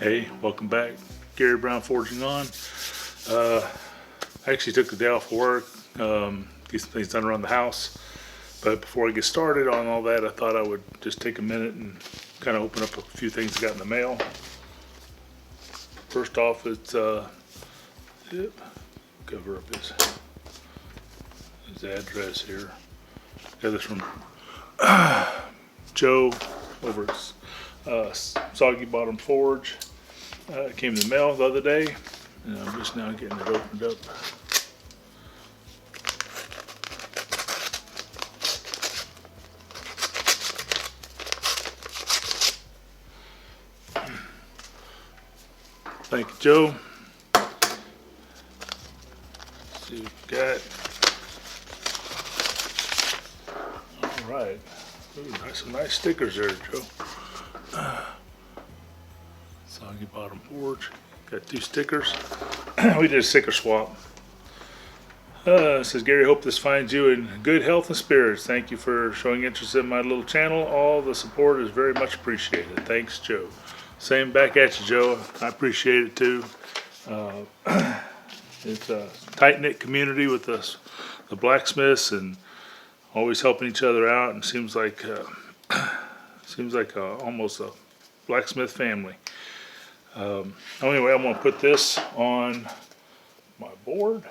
Hey, welcome back. Gary Brown Forging on. I actually took the day off of work, get some things done around the house. But before I get started on all that, I thought I would just take a minute and kind of open up a few things I got in the mail. First off, it's cover up his address here. Got this from Joe over at Soggy Bottom Forge. It came in the mail the other day, and I'm just now getting it opened up. Thank you, Joe. Let's see what we got. All right. Ooh, some nice stickers there, Joe. Soggy Bottom Forge. Got 2 stickers. We did a sticker swap. It says, Gary, hope this finds you in good health and spirits. Thank you for showing interest in my little channel. All the support is very much appreciated. Thanks, Joe. Same back at you, Joe. I appreciate it too. It's a tight-knit community with us, the blacksmiths, and always helping each other out. And seems like almost a blacksmith family. Anyway, I'm going to put this on my board.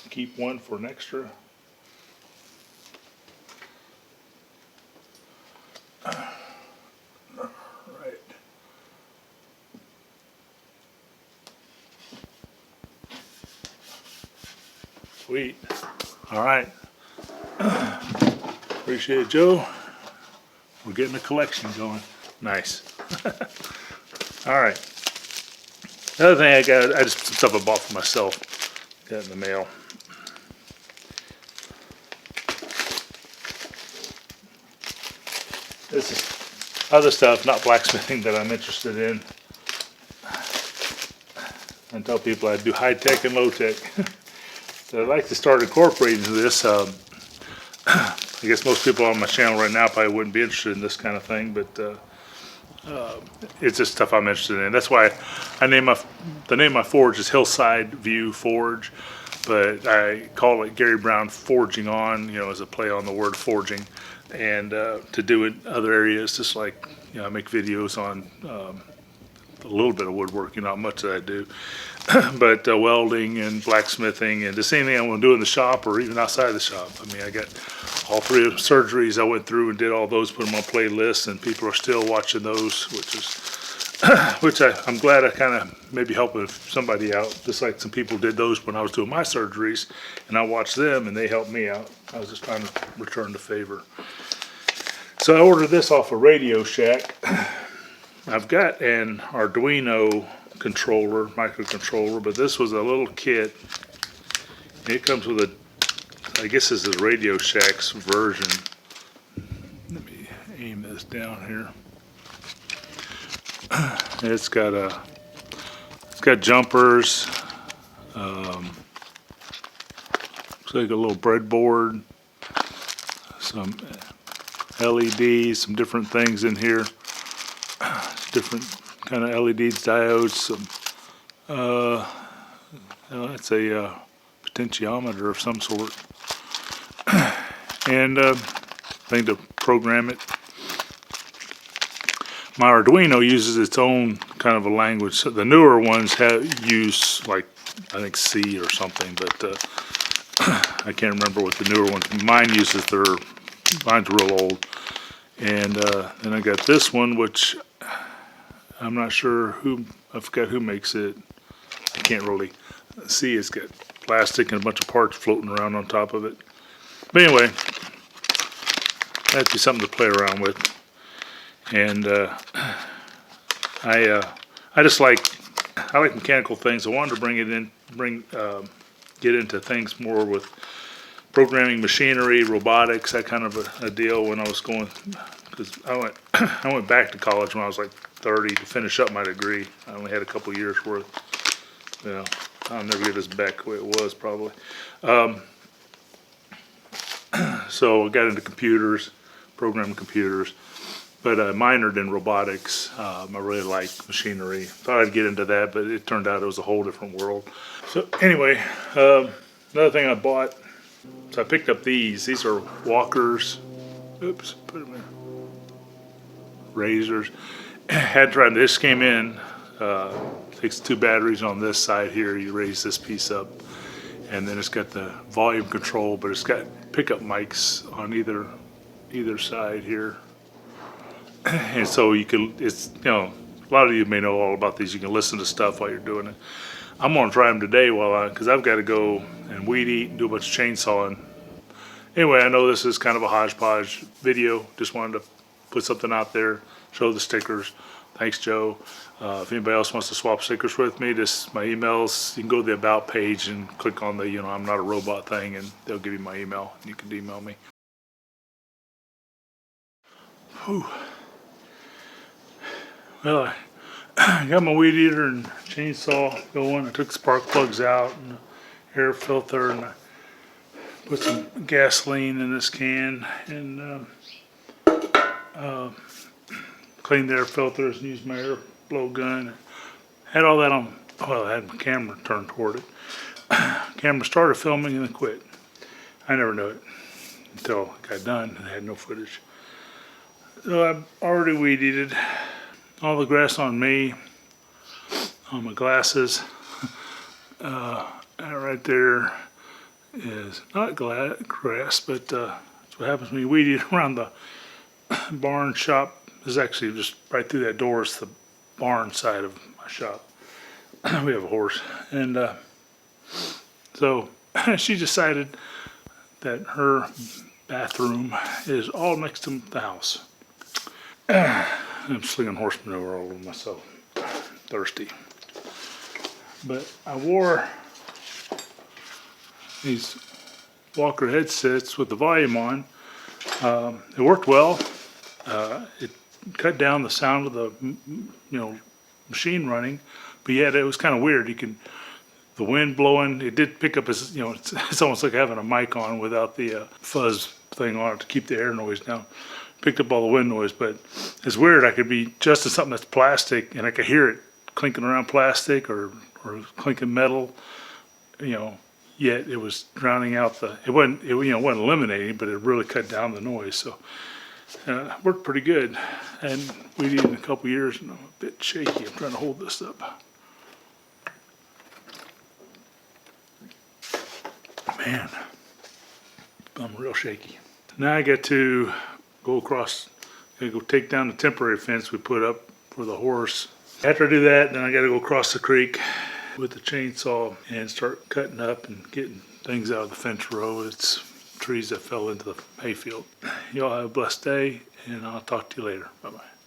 Keep one for an extra. Right. Sweet. All right. Appreciate it, Joe. We're getting a collection going. Nice. All right. Another thing I just some stuff I bought for myself. Got in the mail. This is other stuff, not blacksmithing, that I'm interested in. I tell people I do high tech and low tech. So I'd like to start incorporating this. I guess most people on my channel right now probably wouldn't be interested in this kind of thing, but it's just stuff I'm interested in. That's why the name of my forge is Hillside View Forge, but I call it Gary Brown Forging On, as a play on the word forging, and to do it in other areas, just like I make videos on a little bit of woodworking, not much that I do, but welding and blacksmithing and just anything I want to do in the shop or even outside the shop. I mean, I got all 3 of the surgeries I went through and did all those, put them on playlists, and people are still watching those, which I'm glad I kind of maybe helping somebody out, just like some people did those when I was doing my surgeries, and I watched them and they helped me out. I was just trying to return the favor. So I ordered this off of Radio Shack. I've got an Arduino controller, microcontroller, but this was a little kit. It comes with a, I guess this is Radio Shack's version. Let me aim this down here. It's got jumpers. Looks like a little breadboard, some LEDs, some different things in here. Different kind of LEDs, diodes, some that's a potentiometer of some sort, and thing to program it. My Arduino uses its own kind of a language. So the newer ones use like I think C or something, but I can't remember what the newer ones. Mine's real old, and then I got this one, which I'm not sure I forgot who makes it. I can't really see. It's got plastic and a bunch of parts floating around on top of it. But anyway, that'd be something to play around with. And I like mechanical things. I wanted to get into things more with programming machinery, robotics, that kind of a deal when I was going, because I went back to college when I was like 30 to finish up my degree. I only had a couple years worth. I'll never get this back the way it was probably. So I got into computers, programming computers, but I minored in robotics. I really like machinery. Thought I'd get into that, but it turned out it was a whole different world. So anyway, another thing I bought, so I picked up these. These are walkers. Oops, put them in. Razors. Had tried, this came in, takes 2 batteries on this side here. You raise this piece up, and then it's got the volume control, but it's got pickup mics on either side here. And so you can, it's, you know, a lot of you may know all about these. You can listen to stuff while you're doing it. I'm gonna try them today because I've got to go and weed eat and do a bunch of chainsawing. Anyway, I know this is kind of a hodgepodge video. Just wanted to put something out there, show the stickers. Thanks, Joe. If anybody else wants to swap stickers with me, just my emails, you can go to the About page and click on the, I'm not a robot thing, and they'll give you my email, and you can email me. Whew. Well, I got my weed eater and chainsaw going. I took spark plugs out and the air filter, and I put some gasoline in this can, and cleaned the air filters and used my air blow gun. Had all that on, well, I had my camera turned toward it. Camera started filming and then quit. I never knew it until I got done and I had no footage. So I've already weed eated. All the grass on me, on my glasses. Right there is not grass, but that's what happens when you weed eat around the barn shop. This is actually just right through that door. It's the barn side of my shop. We have a horse. And so she decided that her bathroom is all next to the house. I'm slinging horse manure all over myself. Thirsty. But I wore these Walker headsets with the volume on. It worked well. It cut down the sound of the machine running, but yet it was kind of weird. The wind blowing, it did pick up as, it's almost like having a mic on without the fuzz thing on it to keep the air noise down. Picked up all the wind noise, but it's weird. I could be adjusting something that's plastic and I could hear it clinking around plastic or clinking metal, yet it was drowning out it wasn't eliminating, but it really cut down the noise. So worked pretty good. And we did it in a couple years, and I'm a bit shaky. I'm trying to hold this up. Man, I'm real shaky. Now I got to go across, go take down the temporary fence we put up for the horse. After I do that, then I got to go across the creek with the chainsaw and start cutting up and getting things out of the fence row. It's trees that fell into the hayfield. Y'all have a blessed day, and I'll talk to you later. Bye-bye.